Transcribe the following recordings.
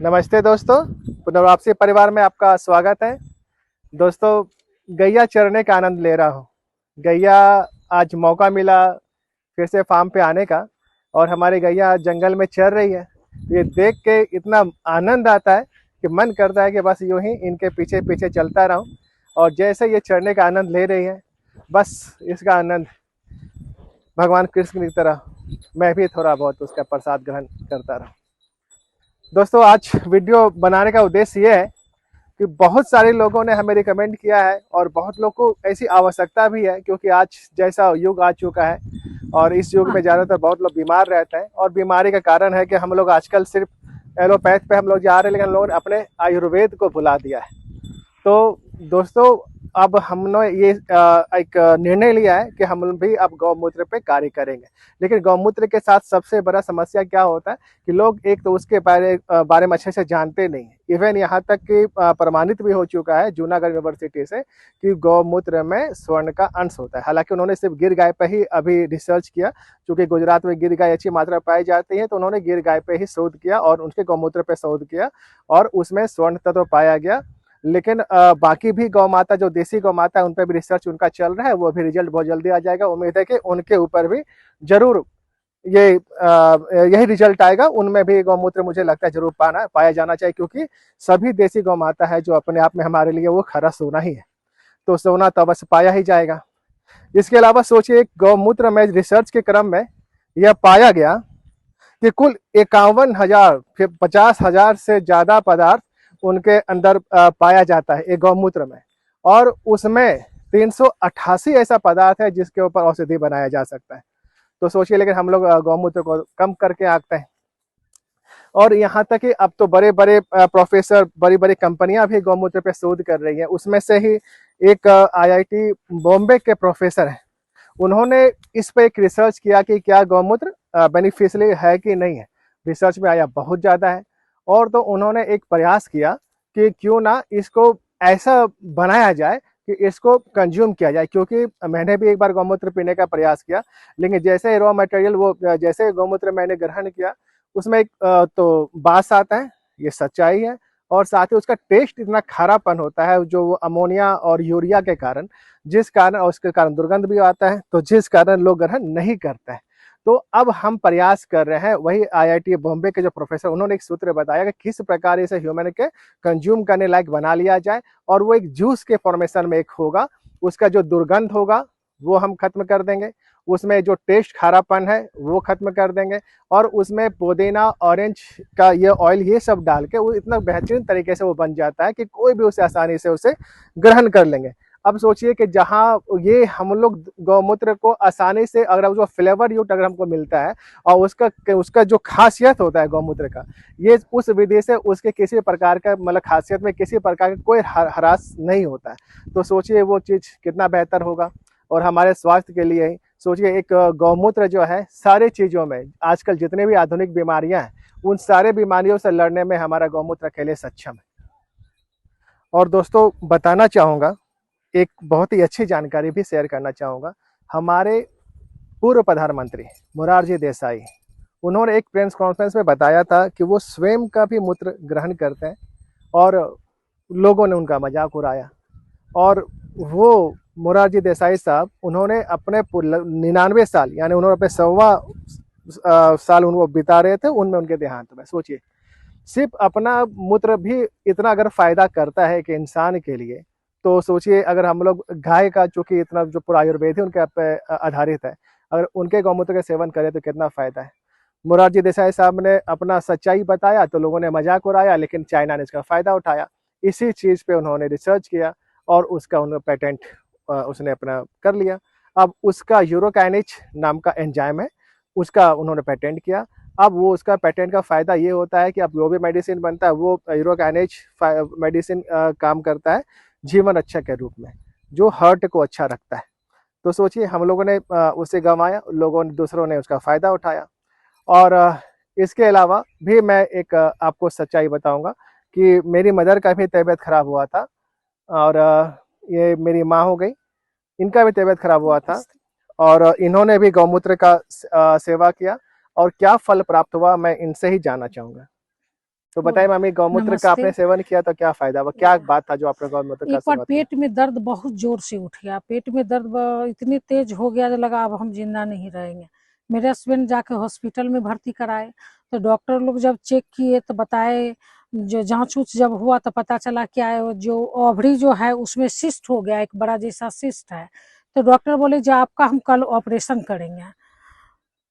नमस्ते दोस्तों, पुनर्वापसी परिवार में आपका स्वागत है। दोस्तों, गैया चरने का आनंद ले रहा हूँ। गैया आज मौका मिला फिर से फार्म पे आने का और हमारी गैया जंगल में चर रही है। ये देख के इतना आनंद आता है कि मन करता है कि बस यूं ही इनके पीछे पीछे चलता रहूं। और जैसे ये चरने का आनंद ले रही है, बस इसका आनंद भगवान कृष्ण की तरह मैं भी थोड़ा बहुत उसका प्रसाद ग्रहण करता रहूं। दोस्तों, आज वीडियो बनाने का उद्देश्य ये है कि बहुत सारे लोगों ने हमें रिकमेंड किया है और बहुत लोग को ऐसी आवश्यकता भी है, क्योंकि आज जैसा युग आ चुका है और इस युग में ज़्यादातर बहुत लोग बीमार रहते हैं। और बीमारी का कारण है कि हम लोग आजकल सिर्फ एलोपैथ पे हम लोग जा रहे हैं, लेकिन हम लोगों ने अपने आयुर्वेद को भुला दिया है। तो दोस्तों, अब हमने ये एक निर्णय लिया है कि हम भी अब गौमूत्र पे कार्य करेंगे। लेकिन गौमूत्र के साथ सबसे बड़ा समस्या क्या होता है कि लोग एक तो उसके बारे में अच्छे से जानते नहीं है। इवन यहाँ तक कि प्रमाणित भी हो चुका है जूनागढ़ यूनिवर्सिटी से कि गौमूत्र में स्वर्ण का अंश होता है। हालांकि उन्होंने सिर्फ गिर गाय पे ही अभी रिसर्च किया, क्योंकि गुजरात में गिर गाय अच्छी मात्रा पाई जाती है, तो उन्होंने गिर गाय पे ही शोध किया और उनके गौमूत्र पे शोध किया और उसमें स्वर्ण तत्व पाया गया। लेकिन बाकी भी गौ माता, जो देसी गौ माता है, उन पर भी रिसर्च उनका चल रहा है। वो भी रिजल्ट बहुत जल्दी आ जाएगा। उम्मीद है कि उनके ऊपर भी जरूर ये यही रिजल्ट आएगा। उनमें भी गौमूत्र मुझे लगता है जरूर पाया जाना चाहिए, क्योंकि सभी देसी गौ माता है जो अपने आप में हमारे लिए वो खरा सोना ही है। तो सोना तो अवश्य पाया ही जाएगा। इसके अलावा सोचिए, गौमूत्र में रिसर्च के क्रम में यह पाया गया कि कुल 51,000 फिर 50,000 से ज्यादा पदार्थ उनके अंदर पाया जाता है एक गौमूत्र में। और उसमें 388 ऐसा पदार्थ है जिसके ऊपर औषधि बनाया जा सकता है। तो सोचिए, लेकिन हम लोग गौमूत्र को कम करके आंकते हैं। और यहाँ तक कि अब तो बड़े बड़े प्रोफेसर, बड़ी बड़ी कंपनियां भी गौमूत्र पे शोध कर रही हैं। उसमें से ही एक आईआईटी बॉम्बे के प्रोफेसर हैं, उन्होंने इस पे एक रिसर्च किया कि क्या गौमूत्र बेनिफिशियली है कि नहीं है। रिसर्च में आया बहुत ज़्यादा है। और तो उन्होंने एक प्रयास किया कि क्यों ना इसको ऐसा बनाया जाए कि इसको कंज्यूम किया जाए। क्योंकि मैंने भी एक बार गौमूत्र पीने का प्रयास किया, लेकिन जैसे रॉ मटेरियल वो जैसे गौमूत्र मैंने ग्रहण किया, उसमें एक तो बास आता है, ये सच्चाई है। और साथ ही उसका टेस्ट इतना खारापन होता है, जो वो अमोनिया और यूरिया के कारण, जिस कारण, और उसके कारण दुर्गंध भी आता है, तो जिस कारण लोग ग्रहण नहीं करते हैं। तो अब हम प्रयास कर रहे हैं, वही आईआईटी बॉम्बे के जो प्रोफेसर, उन्होंने एक सूत्र बताया कि किस प्रकार इसे ह्यूमन के कंज्यूम करने लायक बना लिया जाए। और वो एक जूस के फॉर्मेशन में एक होगा, उसका जो दुर्गंध होगा वो हम खत्म कर देंगे, उसमें जो टेस्ट खारापन है वो खत्म कर देंगे, और उसमें पुदीना, ऑरेंज का ये ऑयल, ये सब डाल के वो इतना बेहतरीन तरीके से वो बन जाता है कि कोई भी उसे आसानी से उसे ग्रहण कर लेंगे। अब सोचिए कि जहाँ ये हम लोग गौमूत्र को आसानी से, अगर उसको फ्लेवर युक्त अगर हमको मिलता है और उसका उसका जो खासियत होता है गौमूत्र का, ये उस विधि से उसके किसी प्रकार का, मतलब खासियत में किसी प्रकार का कोई ह्रास नहीं होता है। तो सोचिए वो चीज़ कितना बेहतर होगा। और हमारे स्वास्थ्य के लिए ही सोचिए, एक गौमूत्र जो है सारी चीज़ों में, आजकल जितने भी आधुनिक बीमारियां हैं, उन सारे बीमारियों से लड़ने में हमारा गौमूत्र अकेले सक्षम है। और दोस्तों, बताना चाहूँगा, एक बहुत ही अच्छी जानकारी भी शेयर करना चाहूँगा। हमारे पूर्व प्रधानमंत्री मोरारजी देसाई, उन्होंने एक प्रेस कॉन्फ्रेंस में बताया था कि वो स्वयं का भी मूत्र ग्रहण करते हैं, और लोगों ने उनका मजाक उड़ाया। और वो मोरारजी देसाई साहब, उन्होंने अपने 99 साल, यानी उन्होंने अपने 100वां साल उनको बिता रहे थे, उनमें उनके देहांत में। सोचिए, सिर्फ अपना मूत्र भी इतना अगर फायदा करता है कि इंसान के लिए, तो सोचिए अगर हम लोग गाय का, चूंकि इतना जो पूरा आयुर्वेद है उनके पे आधारित है, अगर उनके गौमूत्र का सेवन करें तो कितना फायदा है। मोरारजी देसाई साहब ने अपना सच्चाई बताया तो लोगों ने मजाक उड़ाया, लेकिन चाइना ने इसका फायदा उठाया। इसी चीज पे उन्होंने रिसर्च किया और उसका उन्होंने पेटेंट उसने अपना कर लिया। अब उसका यूरोकाइनेज नाम का एंजाइम है, उसका उन्होंने पेटेंट किया। अब वो उसका पेटेंट का फायदा ये होता है कि अब जो भी मेडिसिन बनता है वो यूरोकाइनेज मेडिसिन काम करता है जीवन रक्षा के रूप में, जो हार्ट को अच्छा रखता है। तो सोचिए, हम लोगों ने उसे गंवाया, लोगों ने, दूसरों ने उसका फायदा उठाया। और इसके अलावा भी मैं एक आपको सच्चाई बताऊंगा कि मेरी मदर का भी तबीयत खराब हुआ था, और ये मेरी माँ हो गई, इनका भी तबीयत खराब हुआ था, और इन्होंने भी गौमूत्र का सेवा किया। और क्या फल प्राप्त हुआ, मैं इनसे ही जानना चाहूंगा। तो बताइए मामी, गौमूत्र का नमस्ते। आपने सेवन किया तो क्या फायदा हुआ, क्या बात था जो आपने गौमूत्र का एक बार सेवन किया? पेट में दर्द बहुत जोर से उठ गया, पेट में दर्द इतनी तेज हो गया जो लगा अब हम जिंदा नहीं रहेंगे। मेरे हस्बैंड जाके हॉस्पिटल में भर्ती कराए, तो डॉक्टर लोग जब चेक किए तो बताए, जो जांच उच जब हुआ तो पता चला क्या है, जो ओवरी जो है उसमें सिस्ट हो गया, एक बड़ा जैसा सिस्ट है। तो डॉक्टर बोले जो आपका हम कल ऑपरेशन करेंगे।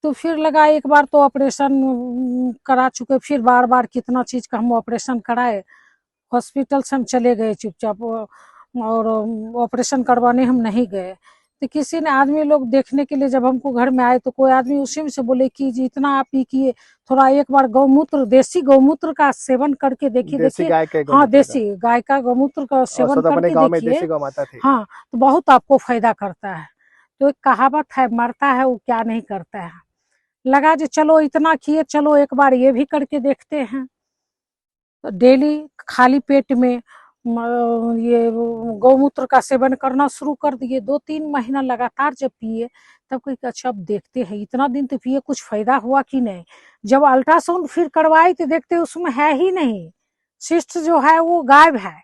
तो फिर लगा एक बार तो ऑपरेशन करा चुके, फिर बार बार कितना चीज का हम ऑपरेशन कराए। हॉस्पिटल से हम चले गए चुपचाप, और ऑपरेशन करवाने हम नहीं गए। तो किसी ने आदमी लोग देखने के लिए जब हमको घर में आए, तो कोई आदमी उसी में से बोले कि जी इतना आप ही किए, थोड़ा एक बार गौमूत्र, देसी गौमूत्र का सेवन करके देखिए देसी देखिए। गाय के हाँ, गौमूत्र का। देसी गाय का गौमूत्र का और सेवन सो तो अपने करके गांव में देखिए। देसी गौ माता थी। हाँ, तो बहुत आपको फायदा करता है। तो एक कहावत है, मरता है वो क्या नहीं करता है। लगा जो चलो इतना किए, चलो एक बार ये भी करके देखते हैं। डेली खाली पेट में ये गौमूत्र का सेवन करना शुरू कर दिए। 2-3 महीना लगातार जब पिए, तब कही अच्छा अब देखते हैं, इतना दिन तो पिए कुछ फायदा हुआ कि नहीं। जब अल्ट्रासाउंड फिर करवाई तो देखते उसमें है ही नहीं, सिस्ट जो है वो गायब है।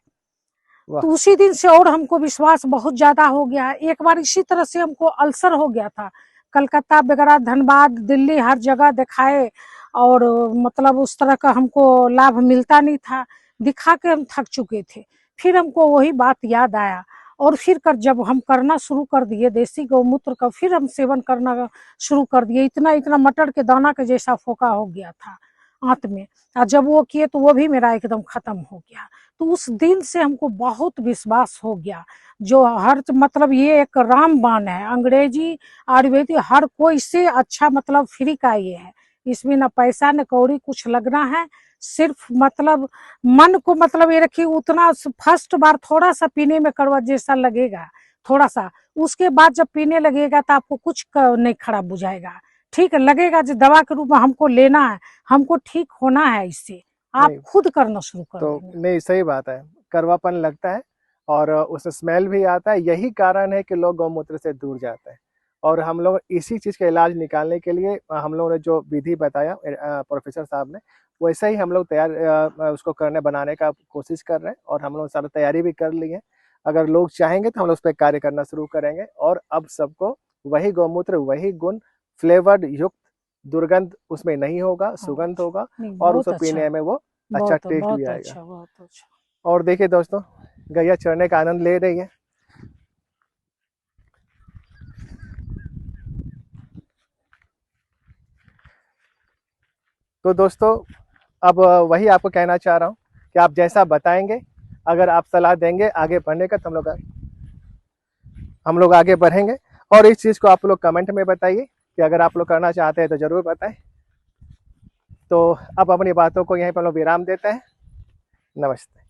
वाह। तो उसी दिन से और हमको विश्वास बहुत ज्यादा हो गया। एक बार इसी तरह से हमको अल्सर हो गया था, कलकत्ता वगैरह, धनबाद, दिल्ली, हर जगह दिखाए, और मतलब उस तरह का हमको लाभ मिलता नहीं था। दिखा के हम थक चुके थे। फिर हमको वही बात याद आया, और फिर जब हम करना शुरू कर दिए देसी गौमूत्र का, फिर हम सेवन करना शुरू कर दिए। इतना इतना मटर के दाना के जैसा फोका हो गया था आंत में, और जब वो किए तो वो भी मेरा एकदम खत्म हो गया। तो उस दिन से हमको बहुत विश्वास हो गया। जो हर मतलब ये एक रामबाण है, अंग्रेजी आयुर्वेदिक हर कोई से अच्छा, मतलब फ्री का ये है। इसमें न पैसा न कौड़ी कुछ लगना है, सिर्फ मतलब मन को मतलब ये रखिए, उतना फर्स्ट बार थोड़ा सा पीने में कड़वा जैसा लगेगा, थोड़ा सा। उसके बाद जब पीने लगेगा तो आपको कुछ नहीं खराब बुझाएगा, ठीक है लगेगा। जो दवा के रूप में हमको लेना है, हमको ठीक होना है, इससे आप नहीं खुद करना शुरू कर तो देंगे। नहीं, सही बात है। कड़वापन लगता है और उसमें स्मेल भी आता है, यही कारण है कि लोग गौमूत्र से दूर जाते हैं। और हम लोग इसी चीज़ का इलाज निकालने के लिए हम लोगों ने जो विधि बताया प्रोफेसर साहब ने, वैसे ही हम लोग तैयार उसको करने बनाने का कोशिश कर रहे हैं, और हम लोग सारी तैयारी भी कर ली है। अगर लोग चाहेंगे तो हम लोग उस पर कार्य करना शुरू करेंगे, और अब सबको वही गौमूत्र, वही गुण, फ्लेवर्ड युक्त, दुर्गंध उसमें नहीं होगा, हाँ, सुगंध होगा, नहीं और बहुत उसको अच्छा, पीने में वो अच्छा बहुत टेस्ट भी बहुत आएगा। अच्छा, बहुत अच्छा। और देखिए दोस्तों, गैया चरने का आनंद ले रही है। तो दोस्तों, अब वही आपको कहना चाह रहा हूँ कि आप जैसा बताएंगे, अगर आप सलाह देंगे आगे बढ़ने का, तो हम लोग आगे बढ़ेंगे। और इस चीज़ को आप लोग कमेंट में बताइए कि अगर आप लोग करना चाहते हैं तो ज़रूर बताएं। तो अब अपनी बातों को यहीं पर हम लोग विराम देते हैं। नमस्ते।